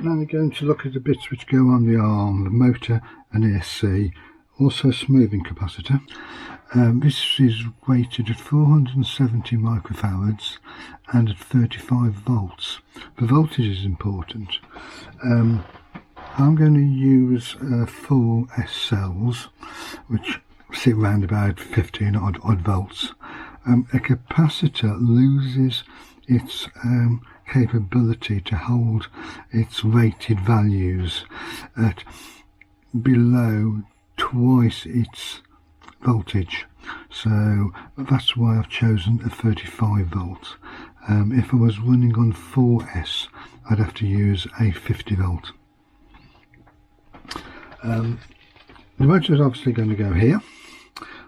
Now we're going to look at the bits which go on the arm, the motor and ESC, also smoothing capacitor. This is rated at 470 microfarads and at 35 volts. The voltage is important. I'm going to use 4 S cells which sit around about 15 odd volts. A capacitor loses its capability to hold its rated values at below twice its voltage, so that's why I've chosen a 35 volts. If I was running on 4S, I'd have to use a 50 volt. The motor is obviously going to go here.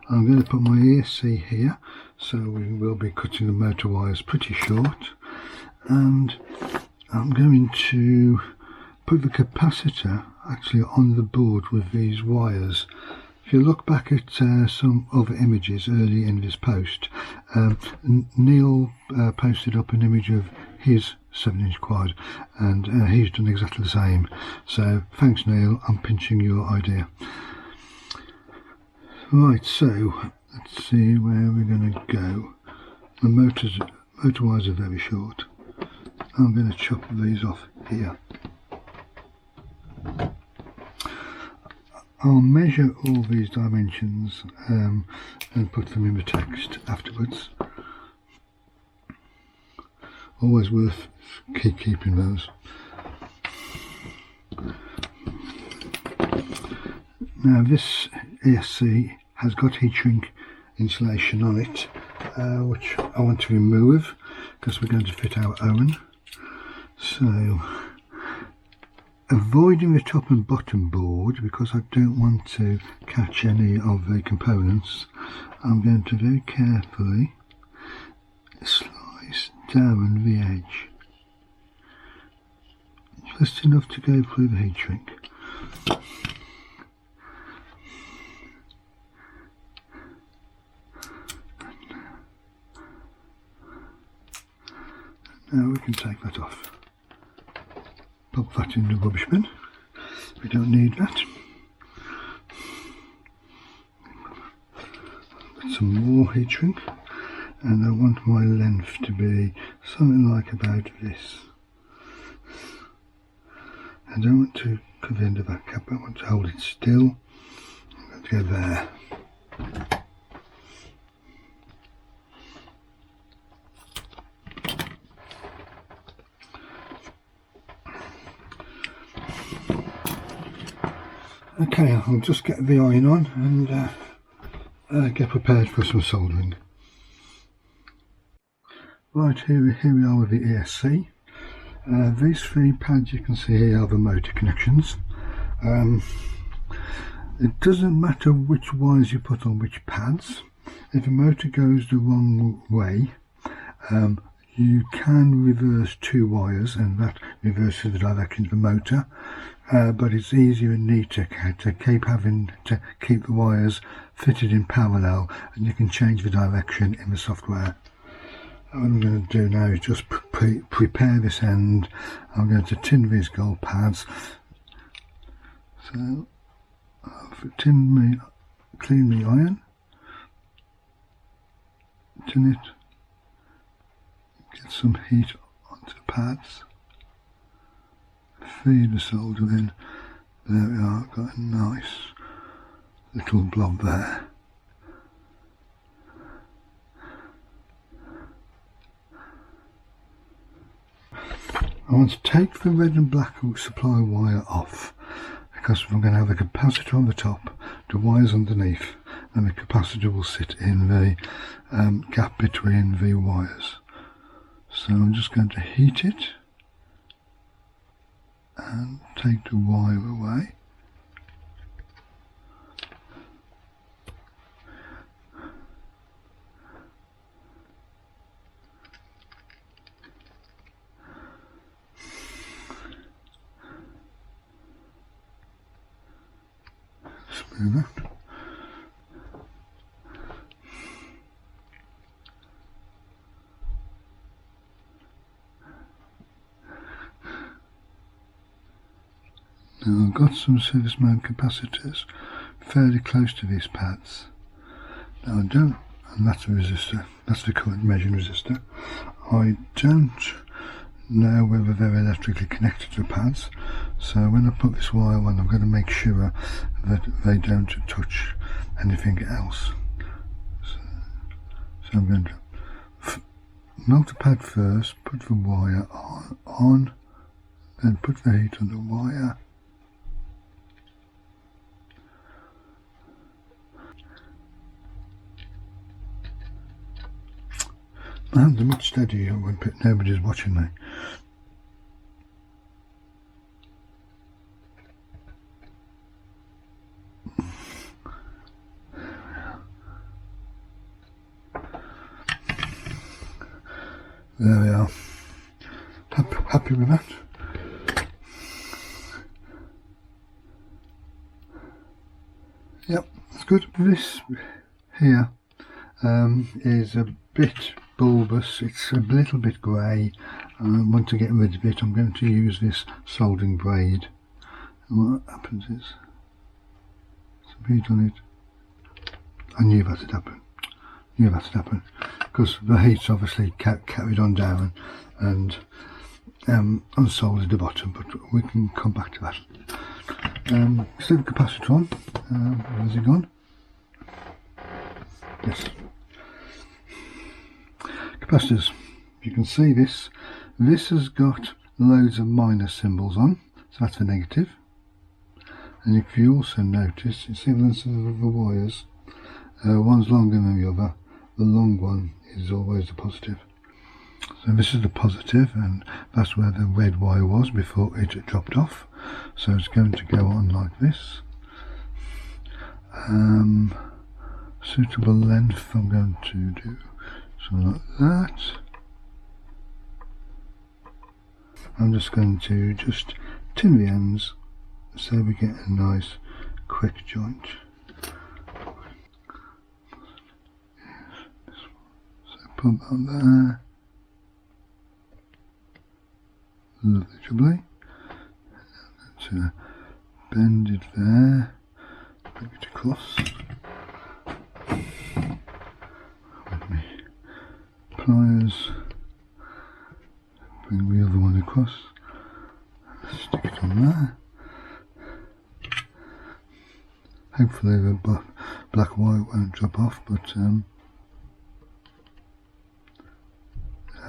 I'm going to put my ESC here, so we will be cutting the motor wires pretty short, and I'm going to put the capacitor actually on the board with these wires. If you look back at some other images early in this post, Neil posted up an image of his 7-inch quad, and he's done exactly the same. So thanks Neil, I'm pinching your idea. Right, so let's see where we're going to go. The motor wires are very short. I'm going to chop these off here. I'll measure all these dimensions and put them in the text afterwards. Always worth keeping those. Now this ESC has got heat shrink insulation on it, which I want to remove because we're going to fit our oven. So, avoiding the top and bottom board because I don't want to catch any of the components, I'm going to very carefully slice down the edge, just enough to go through the heat shrink. Now we can take that off. Pop that in the rubbish bin. We don't need that. Put some more heat shrink, and I want my length to be something like about this. I don't want to cover into that cap, I want to hold it still. I'm going to go there. Okay, I'll just get the iron on and get prepared for some soldering. Right, here we are with the ESC. These 3 pads you can see here are the motor connections. It doesn't matter which wires you put on which pads. If the motor goes the wrong way, you can reverse 2 wires and that reverses the direction of the motor, but it's easier and neater to keep the wires fitted in parallel, and you can change the direction in the software. What I'm going to do now is just prepare this end. I'm going to tin these gold pads. So I've clean the iron, tin it, get some heat onto the pads, feed the solder in. There we are, got a nice little blob there. I want to take the red and black supply wire off because I'm going to have a capacitor on the top, the wires underneath, and the capacitor will sit in the gap between the wires. So I'm just going to heat it and take the wire away. Smooth that. Now I've got some service mode capacitors fairly close to these pads. Now I don't, and that's a resistor, that's the current measuring resistor. I don't know whether they're electrically connected to the pads, so when I put this wire on, I'm going to make sure that they don't touch anything else. So I'm going to melt the pad first, put the wire on, then put the heat on the wire. My hands are much steadier when nobody's watching me. There we are. Happy with that? Yep, that's good. This here is a bit bulbous, it's a little bit grey. I want to get rid of it. I'm going to use this soldering braid. And what happens is, there's a bead on it. I knew that would happen. Because the heat's obviously carried on down and unsoldered the bottom, but we can come back to that. Still the capacitor on. Where's it gone? Yes. Capacitors. You can see this. This has got loads of minus symbols on, so that's the negative. And if you also notice, you see the length of the wires. One's longer than the other. The long one is always the positive. So this is the positive, and that's where the red wire was before it dropped off. So it's going to go on like this. Suitable length, I'm going to do something like that. I'm just going to tin the ends so we get a nice quick joint. Put that there. Lovely jubbly. To bend it there. Bring it across. With me pliers. Bring the other one across. Stick it on there. Hopefully the black wire won't drop off, but oh,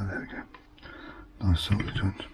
there we go. Nice solid joint.